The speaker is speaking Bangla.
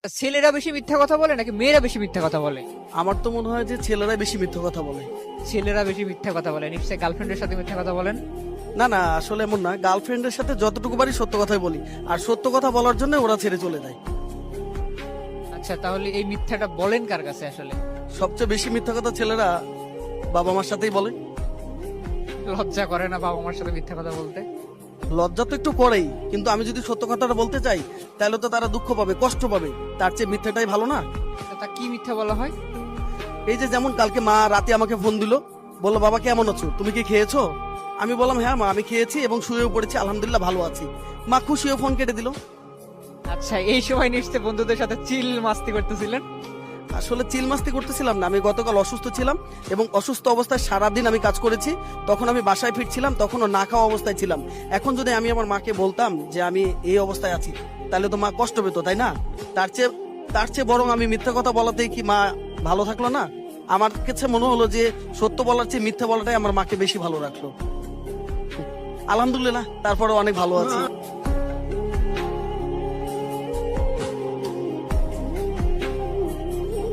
ছেলেরা বেশি মিথ্যা কথা বলে নাকি মেয়েরা বেশি মিথ্যা কথা বলে? আমার তো মনে হয় যে ছেলেরা বেশি মিথ্যা কথা বলে। ছেলেরা বেশি মিথ্যা কথা বলে, নিশ্চয়ই গার্লফ্রেন্ডের সাথে মিথ্যা কথা বলেন। না না, আসলে এমন না, গার্লফ্রেন্ডের সাথে যতটুকু পারি সত্য কথাই বলি, আর সত্য কথা বলার জন্য ওরা ছেড়ে চলে যায়। আচ্ছা, তাহলে এই মিথ্যাটা বলেন কার কাছে আসলে? সবচেয়ে বেশি মিথ্যা কথা ছেলেরা বাবা মার সাথেই বলে। লজ্জা করে না বাবা মার সাথে মিথ্যা কথা বলতে? লজ্জা তো একটু করেই, কিন্তু আমি যদি সত্য কথাটা বলতে চাই তাহলে তো তারা দুঃখ পাবে, কষ্ট পাবে, তার চেয়ে মিথ্যাটাই ভালো না? তা কি মিথ্যা বলা হয়? এই যে যেমন কালকে মা রাতে আমাকে ফোন দিল, বললো বাবা কেমন আছো, তুমি কি খেয়েছো? আমি বললাম হ্যাঁ মা আমি খেয়েছি এবং শুয়েও পড়েছি, আলহামদুলিল্লাহ ভালো আছি। মা খুশি হয়ে ফোন কেটে দিল। আচ্ছা, এই সময় নিশ্চয়ই বন্ধুদের সাথে চিল মাস্তি করতেছিলেন। আসলে চিল মাস্তি করতেছিলাম না, আমি গতকাল অসুস্থ ছিলাম এবং অসুস্থ অবস্থায় সারাদিন আমি কাজ করেছি। তখন আমি বাসায় ফিরছিলাম, তখনও না খাওয়া অবস্থায় ছিলাম। এখন যদি আমি আমার মাকে বলতাম যে আমি এই অবস্থায় আছি, তাহলে তো মা কষ্ট পেত, তাই না? তার চেয়ে বরং আমি মিথ্যা কথা বলাতেই কি মা ভালো থাকলো না? আমার কাছে মনে হলো যে সত্য বলার চেয়ে মিথ্যা বলাটাই আমার মাকে বেশি ভালো রাখলো। আলহামদুলিল্লাহ, তারপরে অনেক ভালো আছি।